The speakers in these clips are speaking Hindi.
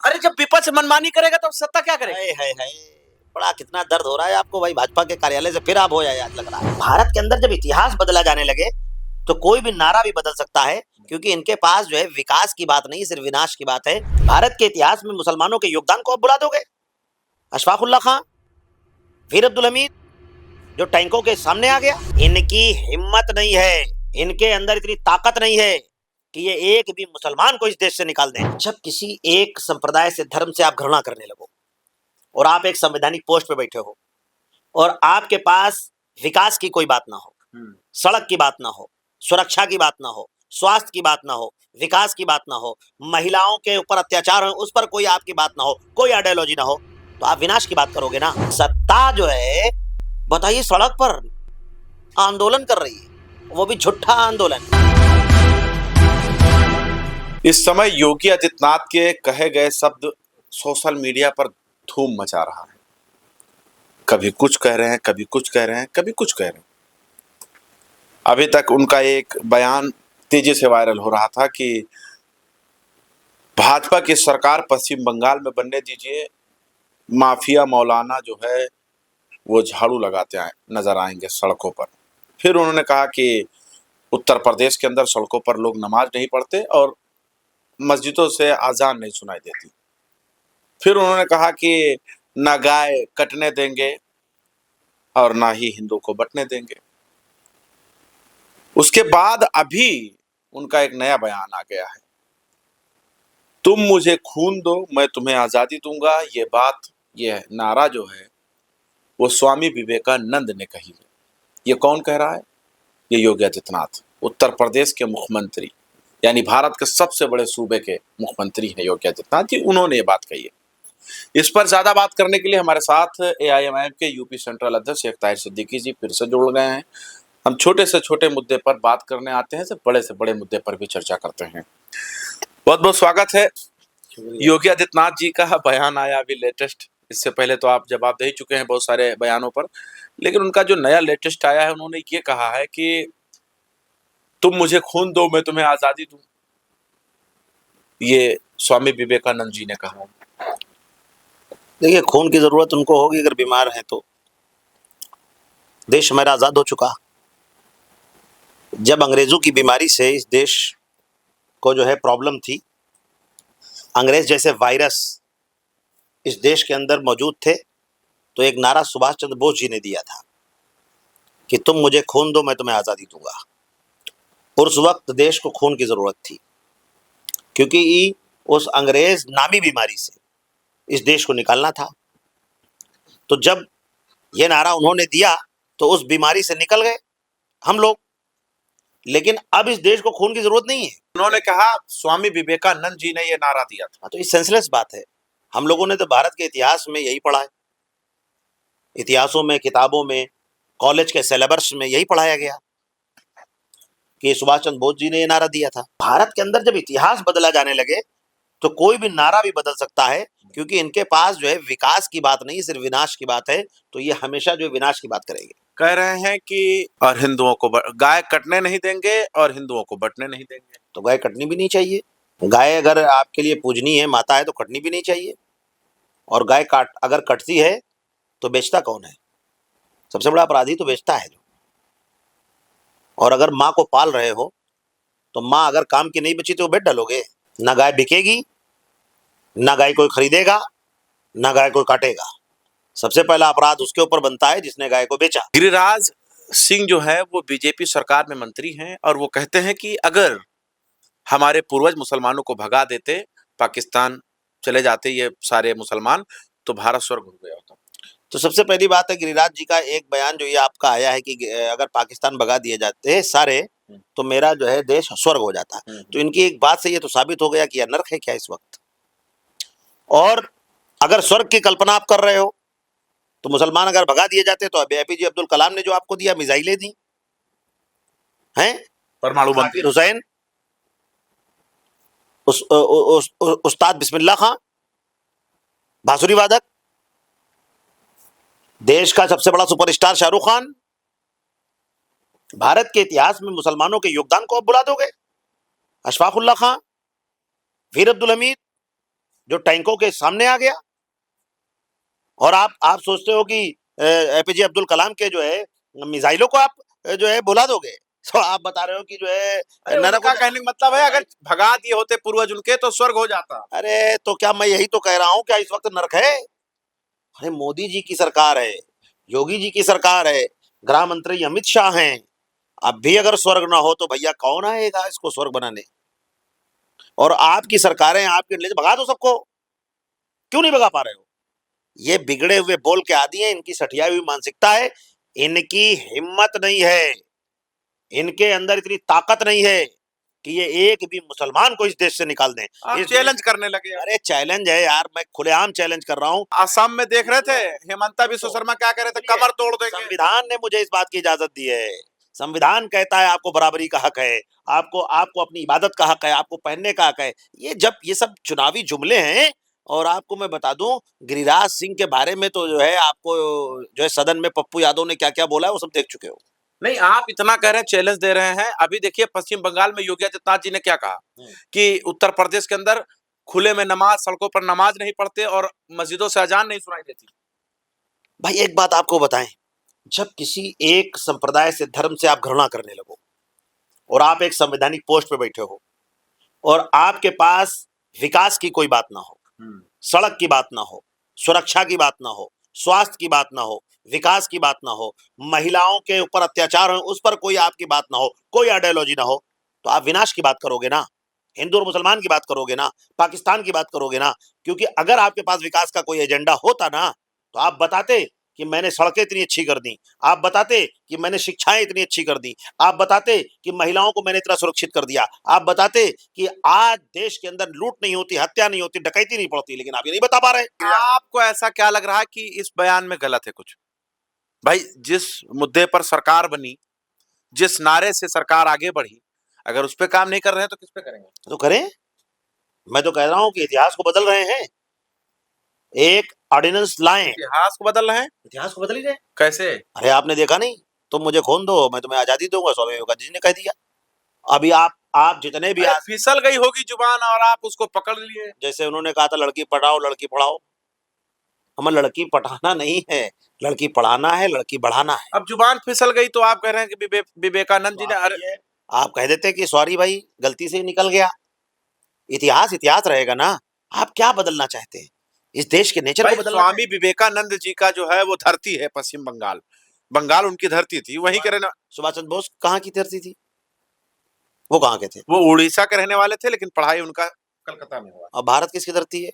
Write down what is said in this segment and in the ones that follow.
अरे जब विपक्ष मनमानी करेगा तो सत्ता क्या करेगी? हाय हाय हाय, बड़ा कितना दर्द हो रहा है आपको भाई। भाजपा के कार्यालय से फिर आप हो जाए आज लग रहा है। भारत के अंदर जब इतिहास बदला जाने लगे तो कोई भी नारा भी बदल सकता है, क्योंकि इनके पास जो है विकास की बात नहीं, सिर्फ विनाश की बात है। भारत के इतिहास में मुसलमानों के योगदान को आप बुला दोगे? अशफाकुल्ला खां, वीर अब्दुल हमीद, जो टैंकों के सामने आ गया। इनकी हिम्मत नहीं है, इनके अंदर इतनी ताकत नहीं है कि ये एक भी मुसलमान को इस देश से निकाल दें। जब किसी एक संप्रदाय से, धर्म से आप घृणा करने लगो और आप एक संवैधानिक पोस्ट पे बैठे हो और आपके पास विकास की कोई बात ना हो, सड़क की बात ना हो, सुरक्षा की बात ना हो, स्वास्थ्य की बात ना हो, विकास की बात ना हो, महिलाओं के ऊपर अत्याचार हो उस पर कोई आपकी बात ना हो, कोई आइडियोलॉजी ना हो, तो आप विनाश की बात करोगे ना। सत्ता जो है, बताइए, सड़क पर आंदोलन कर रही है, वो भी झूठा आंदोलन। इस समय योगी आदित्यनाथ के कहे गए शब्द सोशल मीडिया पर धूम मचा रहा है। कभी कुछ कह रहे हैं, कभी कुछ कह रहे हैं, कभी कुछ कह रहे हैं। अभी तक उनका एक बयान तेजी से वायरल हो रहा था कि भाजपा की सरकार पश्चिम बंगाल में बनने दीजिए, माफिया मौलाना जो है वो झाड़ू लगाते नजर आएंगे सड़कों पर। फिर उन्होंने कहा कि उत्तर प्रदेश के अंदर सड़कों पर लोग नमाज नहीं पढ़ते और मस्जिदों से आजान नहीं सुनाई देती। फिर उन्होंने कहा कि ना गाय कटने देंगे और ना ही हिंदू को बंटने देंगे। उसके बाद अभी उनका एक नया बयान आ गया है, तुम मुझे खून दो मैं तुम्हें आजादी दूंगा। ये बात, ये नारा जो है वो स्वामी विवेकानंद ने कही है। ये कौन कह रहा है? ये योगी आदित्यनाथ, उत्तर प्रदेश के मुख्यमंत्री, यानी भारत के सबसे बड़े सूबे के मुख्यमंत्री हैं योगी आदित्यनाथ जी। उन्होंने ये बात कही है। इस पर ज्यादा बात करने के लिए हमारे साथ एआईएमआईएम के यूपी सेंट्रल अध्यक्ष शेख ताहिर सिद्दीकी जी फिर से जुड़ गए हैं। हम छोटे से छोटे मुद्दे पर बात करने आते हैं, से बड़े मुद्दे पर भी चर्चा करते हैं। बहुत बहुत स्वागत है। योगी आदित्यनाथ जी का बयान आया अभी लेटेस्ट, इससे पहले तो आप जवाब दे ही चुके हैं बहुत सारे बयानों पर, लेकिन उनका जो नया लेटेस्ट आया है, उन्होंने ये कहा है कि तुम मुझे खून दो मैं तुम्हें आजादी दूं। ये स्वामी विवेकानंद जी ने कहा। देखिए, खून की जरूरत उनको होगी अगर बीमार है तो। देश हमारा आजाद हो चुका। जब अंग्रेजों की बीमारी से इस देश को जो है प्रॉब्लम थी, अंग्रेज जैसे वायरस इस देश के अंदर मौजूद थे, तो एक नारा सुभाष चंद्र बोस जी ने दिया था कि तुम मुझे खून दो मैं तुम्हें आजादी दूंगा। उस वक्त देश को खून की जरूरत थी, क्योंकि उस अंग्रेज नामी बीमारी से इस देश को निकालना था। तो जब ये नारा उन्होंने दिया तो उस बीमारी से निकल गए हम लोग, लेकिन अब इस देश को खून की जरूरत नहीं है। उन्होंने कहा, स्वामी विवेकानंद जी ने ये नारा दिया था। तो ये सेंसलेस बात है। हम लोगों ने तो भारत के इतिहास में यही पढ़ा है, इतिहासों में, किताबों में, कॉलेज के सिलेबस में यही पढ़ाया गया कि सुभाष चंद्र बोस जी ने ये नारा दिया था। भारत के अंदर जब इतिहास बदला जाने लगे तो कोई भी नारा भी बदल सकता है, क्योंकि इनके पास जो है विकास की बात नहीं, सिर्फ विनाश की बात है। तो ये हमेशा जो विनाश की बात करेंगे। कह रहे हैं कि और हिंदुओं को गाय कटने नहीं देंगे और हिंदुओं को बंटने नहीं देंगे। तो गाय कटनी भी नहीं चाहिए। गाय अगर आपके लिए पूजनीय है, माता है, तो कटनी भी नहीं चाहिए। और गाय अगर कटती है तो बेचता कौन है? सबसे बड़ा अपराधी तो बेचता है। और अगर माँ को पाल रहे हो तो माँ अगर काम की नहीं बची तो बेच डालोगे। ना गाय बिकेगी, ना गाय कोई खरीदेगा, ना गाय कोई काटेगा। सबसे पहला अपराध उसके ऊपर बनता है जिसने गाय को बेचा। गिरिराज सिंह जो है वो बीजेपी सरकार में मंत्री हैं और वो कहते हैं कि अगर हमारे पूर्वज मुसलमानों को भगा देते, पाकिस्तान चले जाते ये सारे मुसलमान, तो भारत स्वर्ग हो गया होता। तो सबसे पहली बात है, गिरिराज जी का एक बयान जो ये आपका आया है कि अगर पाकिस्तान भगा दिए जाते सारे तो मेरा जो है देश स्वर्ग हो जाता। तो इनकी एक बात से ये तो साबित हो गया कि यह नर्क है क्या इस वक्त। और अगर स्वर्ग की कल्पना आप कर रहे हो तो मुसलमान अगर भगा दिए जाते तो एपीजे अब्दुल कलाम ने जो आपको दिया, मिसाइलें दी हैं, परमाणु बम, हुसैन, उस्ताद बिस्मिल्लाह खां, बांसुरी वादक, देश का सबसे बड़ा सुपरस्टार शाहरुख खान। भारत के इतिहास में मुसलमानों के योगदान को आप बुला दोगे? अशफाकुल्ला खां, वीर अब्दुल हमीद, जो टैंकों के सामने आ गया। और आप सोचते हो कि एपीजे अब्दुल कलाम के जो है मिसाइलों को आप जो है भुला दोगे। तो आप बता रहे हो कि जो है अरे नरक उनका कहने का मतलब है अगर भगा दिए होते पूर्वज उनके तो स्वर्ग हो जाता। अरे तो क्या मैं यही तो कह रहा हूं, क्या इस वक्त नरक है? अरे मोदी जी की सरकार है, योगी जी की सरकार है, गृह मंत्री अमित शाह हैं। अब भी अगर स्वर्ग ना हो तो भैया कौन आएगा इसको स्वर्ग बनाने? और आपकी सरकारें, आपके लिए भगा दो सबको, क्यों नहीं भगा पा रहे हो? ये बिगड़े हुए बोल के आदि हैं, इनकी सठियाई हुई मानसिकता है, इनकी हिम्मत नहीं है, इनके अंदर इतनी ताकत नहीं है कि ये एक भी मुसलमान को इस देश से निकाल दें। आप इस चैलेंज करने लगे। अरे चैलेंज है यार, मैं खुलेआम चैलेंज कर रहा हूं। आसाम में देख रहे थे हेमंता बिश्व शर्मा क्या कह रहे थे, कमर तोड़ देंगे। संविधान ने मुझे इस बात की इजाजत दी है। संविधान कहता है आपको बराबरी का हक है, आपको आपको अपनी इबादत का हक है, आपको पहनने का हक है। ये सब चुनावी जुमले हैं। और आपको मैं बता दूं, गिरिराज सिंह के बारे में तो जो है आपको जो है सदन में पप्पू यादव ने क्या क्या बोला है वो सब देख चुके हो। नहीं, आप इतना कह रहे हैं, चैलेंज दे रहे हैं। अभी देखिए पश्चिम बंगाल में योगी आदित्यनाथ जी ने क्या कहा कि उत्तर प्रदेश के अंदर खुले में नमाज, सड़कों पर नमाज नहीं पढ़ते और मस्जिदों से अजान नहीं सुनाई देती। भाई एक बात आपको बताएं, जब किसी एक संप्रदाय से, धर्म से आप घृणा करने लगो और आप एक संवैधानिक पोस्ट पे बैठे हो और आपके पास विकास की कोई बात ना हो, सड़क की बात ना हो, सुरक्षा की बात ना हो, स्वास्थ्य की बात ना हो, विकास की बात ना हो, महिलाओं के ऊपर अत्याचार हो उस पर कोई आपकी बात ना हो, कोई आइडियोलॉजी ना हो, तो आप विनाश की बात करोगे ना, हिंदू और मुसलमान की बात करोगे ना, पाकिस्तान की बात करोगे ना। क्योंकि अगर आपके पास विकास का कोई एजेंडा होता ना तो आप बताते कि मैंने सड़कें इतनी अच्छी कर दी, आप बताते कि मैंने शिक्षाएं इतनी अच्छी कर दी, आप बताते कि महिलाओं को मैंने इतना सुरक्षित कर दिया, आप बताते कि आज देश के अंदर लूट नहीं होती, हत्या नहीं होती, डकैती नहीं पड़ती। लेकिन आप ये नहीं बता पा रहे। आपको ऐसा क्या लग रहा है कि इस बयान में गलत है कुछ? भाई जिस मुद्दे पर सरकार बनी, जिस नारे से सरकार आगे बढ़ी, अगर उस पे काम नहीं कर रहे हैं तो किस पे करेंगे? तो करें। मैं तो कह रहा हूं कि इतिहास को बदल रहे हैं, एक ऑर्डिनेंस लाएं। इतिहास को बदल रहे हैं? इतिहास को बदल ही रहे। कैसे? अरे आपने देखा नहीं, तुम मुझे खून दो मैं तुम्हें आजादी दूंगा, स्वामी विवेकानंद जी ने कह दिया। अभी आप जितने भी अरे फिसल गई होगी जुबान और आप उसको पकड़ लिए। जैसे उन्होंने कहा था लड़की पढ़ाओ लड़की पढ़ाओ, हमें लड़की पढ़ाना नहीं है, लड़की पढ़ाना है, लड़की बढ़ाना है। अब जुबान फिसल गई तो आप कह रहे हैं कि विवेकानंद जी ने अरे आप कह देते कि सॉरी भाई गलती से निकल गया। इतिहास इतिहास रहेगा ना। आप क्या बदलना चाहते हैं? इस देश के नेचर को बदलना। स्वामी विवेकानंद जी का जो है वो धरती है पश्चिम बंगाल, बंगाल उनकी धरती थी, वहीं के रहने। सुभाष चंद्र बोस कहाँ की धरती थी? वो कहाँ के थे? वो उड़ीसा के रहने वाले थे, लेकिन पढ़ाई उनका कलकत्ता में हुआ। और भारत किसकी धरती है?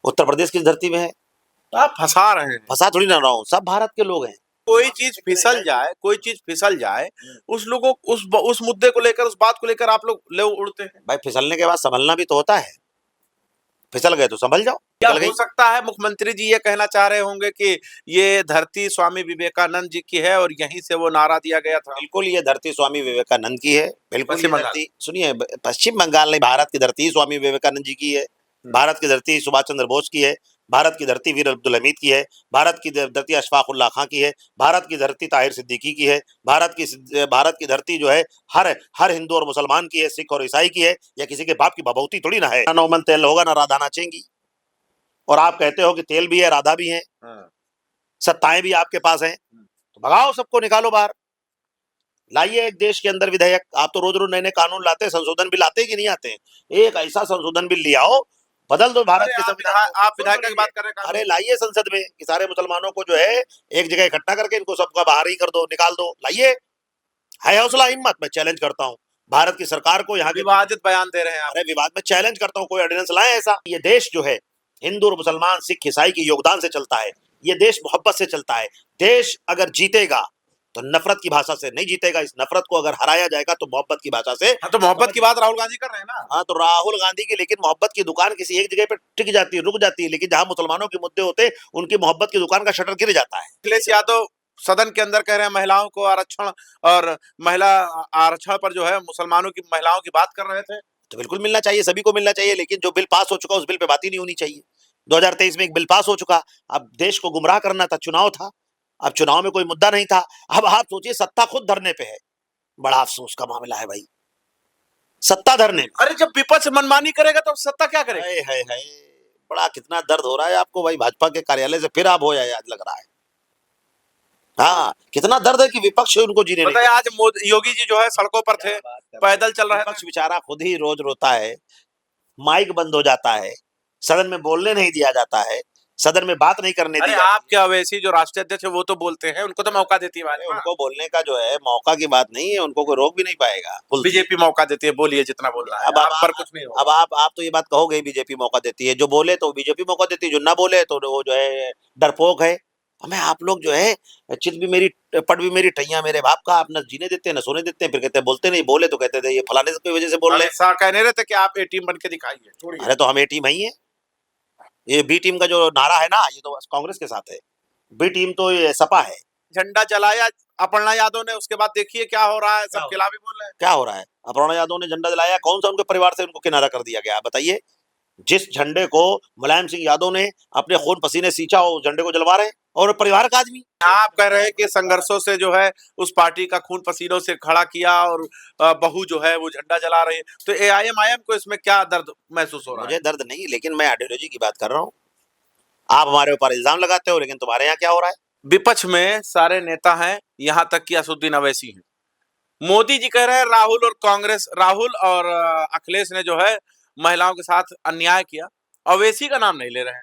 उत्तर प्रदेश की धरती में है। तो आप फंसा रहे हैं। फंसा थोड़ी ना रहा हूँ, सब भारत के लोग हैं। कोई चीज फिसल जाए, कोई चीज फिसल जाए, उस लोगों उस मुद्दे को लेकर, उस बात को लेकर आप लोग ले उड़ते हैं। भाई फिसलने के बाद संभलना भी तो होता है। फिसल गए तो संभल जाओ। क्या हो सकता है मुख्यमंत्री जी ये कहना चाह रहे होंगे कि ये धरती स्वामी विवेकानंद जी की है और यहीं से वो नारा दिया गया था? बिल्कुल ये धरती स्वामी विवेकानंद की है। बिल्कुल पश्चिम ये बंगाल। धरती, सुनिए, पश्चिम बंगाल नहीं, भारत की धरती स्वामी विवेकानंद जी की है। भारत की धरती सुभाष चंद्र बोस की है। भारत की धरती वीर अब्दुल हमीद की है। भारत की धरती अशफाक उल्लाह खां की है। भारत की धरती ताहिर सिद्दीकी की है। भारत की धरती जो है हर हर हिंदू और मुसलमान की है, सिख और ईसाई की है। या किसी के बाप की भभूति थोड़ी ना है। नौमन तेल होगा ना राधा नाचेंगी। और आप कहते हो कि तेल भी है राधा भी है, सत्ताएं भी आपके पास हैं, तो भगाओ सबको, निकालो बाहर। लाइए एक देश के अंदर विधेयक। आप तो रोज रोज नए नए कानून लाते हैं, संशोधन बिल आते कि नहीं आते हैं? एक ऐसा संशोधन बिल ले आओ, बदल दो भारत के संविधान को। आप विधायक की बात कर रहे हैं। अरे लाइए संसद में कि सारे मुसलमानों को जो है एक जगह इकट्ठा करके इनको सबका बाहर ही कर दो, निकाल दो। लाइए, है हौसला हिम्मत। मैं चैलेंज करता हूँ भारत की सरकार को। यहाँ विवादित बयान दे रहे हैं आप। अरे विवाद में चैलेंज करता हूँ, कोई ऑर्डिनेंस लाए ऐसा। ये देश जो है हिंदू और मुसलमान, सिख ईसाई के योगदान से चलता है। ये देश मोहब्बत से चलता है। देश अगर जीतेगा तो नफरत की भाषा से नहीं जीतेगा। इस नफरत को अगर हराया जाएगा तो मोहब्बत की भाषा से। हाँ, तो मोहब्बत की बात राहुल गांधी कर रहे हैं ना। हाँ तो राहुल गांधी की, लेकिन मोहब्बत की दुकान किसी एक जगह पे टिक जाती है, रुक जाती है। लेकिन जहां मुसलमानों के मुद्दे होते हैं उनकी मोहब्बत की दुकान का शटर गिर जाता है। अखिलेश यादव सदन के अंदर कह रहे हैं महिलाओं को आरक्षण, और महिला आरक्षण पर जो है मुसलमानों की महिलाओं की बात कर रहे थे। तो बिल्कुल मिलना चाहिए, सभी को मिलना चाहिए। लेकिन जो बिल पास हो चुका उस बिल पे बात ही नहीं होनी चाहिए। 2023 में एक बिल पास हो चुका, अब देश को गुमराह करना था, चुनाव था, अब चुनाव में कोई मुद्दा नहीं था। अब आप सोचिए सत्ता खुद धरने पे है। बड़ा अफसोस का मामला है भाई। सत्ता धरने में। अरे जब विपक्ष मनमानी करेगा तो सत्ता क्या करेगी? हाय हाय हाय, बड़ा कितना दर्द हो रहा है आपको भाई, भाजपा के कार्यालय से फिर आप हो जाए आज लग रहा है। हाँ, कितना दर्द है कि विपक्ष उनको जीने नहीं बताइए, आज योगी जी जो है सड़कों पर थे, पैदल चल रहे थे। विपक्ष बेचारा खुद ही रोज रोता है, माइक बंद हो जाता है, सदन में बोलने नहीं दिया जाता है, सदन में बात नहीं करने दी अरे जाती आपके अवैसी जो राष्ट्रीय अध्यक्ष है वो तो बोलते हैं, उनको तो मौका देती है है। भाजपा। उनको बोलने का जो है मौका की बात नहीं है, उनको कोई रोक भी नहीं पाएगा। बीजेपी मौका देती है, बोलिए जितना बोलना है, अब आप पर कुछ नहीं होगा। अब आप तो ये बात कहोगे बीजेपी मौका देती है, जो बोले तो बीजेपी मौका देती है, जो ना बोले तो वो जो है डरपोक है। हमें आप लोग जो है चित भी मेरी पट भी मेरी टैया मेरे बाप का, आप न जीने देते हैं न सोने देते हैं, फिर कहते हैं बोलते नहीं, बोले तो कहते थे ये फलाने की वजह से बोल रहे हैं। ऐसा कहने रहे थे कि आप ए टीम बन के दिखाइए, छोड़िए। अरे तो हम ए टीम ही है, ये बी टीम का जो नारा है ना ये तो कांग्रेस के साथ है, बी टीम तो ये सपा है। झंडा जलाया अपर्णा यादव ने, उसके बाद देखिए क्या हो रहा है, सब खिलाफ ही बोल रहे हैं। क्या हो रहा है? अपर्णा यादव ने झंडा जलाया, कौन सा उनके परिवार से उनको किनारा कर दिया गया बताइए? जिस झंडे को मुलायम सिंह यादव ने अपने खून पसीने सींचा हो, उस झंडे को जलवा रहे हैं, और परिवार का आदमी। आप कह रहे हैं कि संघर्षों से जो है उस पार्टी का खून पसीनों से खड़ा किया और बहू जो है वो झंडा जला रही है, तो एआईएम को इसमें क्या दर्द महसूस हो रहा है? मुझे दर्द नहीं, लेकिन मैं आइडियोलॉजी की बात कर रहा हूँ। आप हमारे ऊपर इल्जाम लगाते हो, लेकिन तुम्हारे यहाँ क्या हो रहा है? विपक्ष में सारे नेता हैं, यहाँ तक कि असदुद्दीन अवैसी हैं। मोदी जी कह रहे हैं राहुल और अखिलेश ने जो है महिलाओं के साथ अन्याय किया, अवैसी का नाम नहीं ले रहे हैं।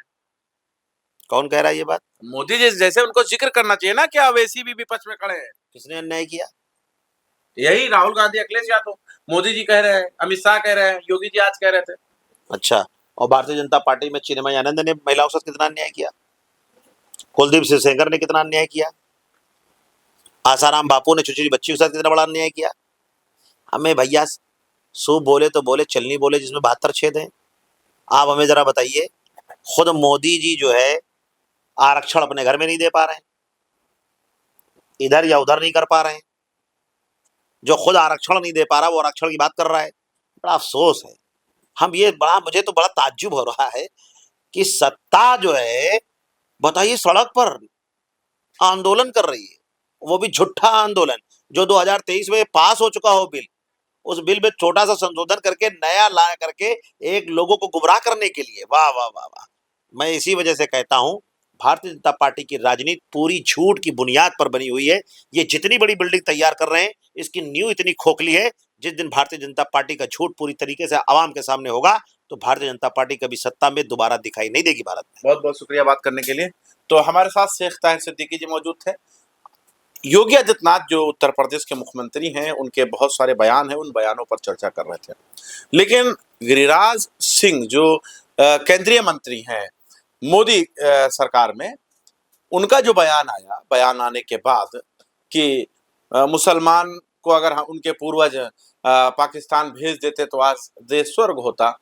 कौन कह रहा है ये बात? मोदी जी जैसे उनको जिक्र करना चाहिए ना कि अवैसी भी विपक्ष में खड़े हैं। किसने अन्याय किया? यही राहुल गांधी, अखिलेश यादव। मोदी जी कह रहे हैं, अमित शाह कह रहे हैं, योगी जी आज कह रहे थे। अच्छा, और भारतीय जनता पार्टी में चिन्मय आनंद ने महिलाओं के साथ कितना अन्याय किया? कुलदीप सिंह सेंगर ने कितना अन्याय किया? आसाराम बापू ने छोटी बच्ची के साथ कितना बड़ा अन्याय किया? हमें भैया सू बोले तो बोले, चलनी बोले जिसमें 72 छेद हैं। आप हमें जरा बताइए, खुद मोदी जी जो है आरक्षण अपने घर में नहीं दे पा रहे हैं, इधर या उधर नहीं कर पा रहे हैं। जो खुद आरक्षण नहीं दे पा रहा वो आरक्षण की बात कर रहा है। बड़ा अफसोस है। मुझे तो बड़ा ताज्जुब हो रहा है कि सत्ता जो है, बताइए, सड़क पर आंदोलन कर रही है, वो भी झूठा आंदोलन, जो 2023 में पास हो चुका हो बिल, उस बिल में छोटा सा संशोधन करके नया ला करके एक लोगों को गुमराह करने के लिए। वाह वाह वाह वाह। मैं इसी वजह से कहता हूं, भारतीय जनता पार्टी की राजनीति पूरी झूठ की बुनियाद पर बनी हुई है। ये जितनी बड़ी बिल्डिंग तैयार कर रहे हैं, इसकी नींव इतनी खोखली है। जिस दिन भारतीय जनता पार्टी का झूठ पूरी तरीके से आवाम के सामने होगा, तो भारतीय जनता पार्टी कभी सत्ता में दोबारा दिखाई नहीं देगी भारत में। बहुत बहुत शुक्रिया बात करने के लिए। तो हमारे साथ शेख ताहिर सिद्दीकी जी मौजूद थे। योगी आदित्यनाथ जो उत्तर प्रदेश के मुख्यमंत्री हैं, उनके बहुत सारे बयान हैं, उन बयानों पर चर्चा कर रहे थे। लेकिन गिरिराज सिंह जो केंद्रीय मंत्री हैं मोदी सरकार में, उनका जो बयान आने के बाद कि मुसलमान को अगर उनके पूर्वज पाकिस्तान भेज देते तो आज देश स्वर्ग होता,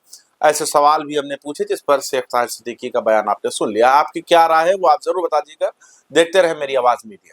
ऐसे सवाल भी हमने पूछे, जिस पर शेख ताहिर सिद्दीकी का बयान आपने सुन लिया। आपकी क्या राय है वो आप जरूर बता दीजिएगा। देखते रहे मेरी आवाज मीडिया।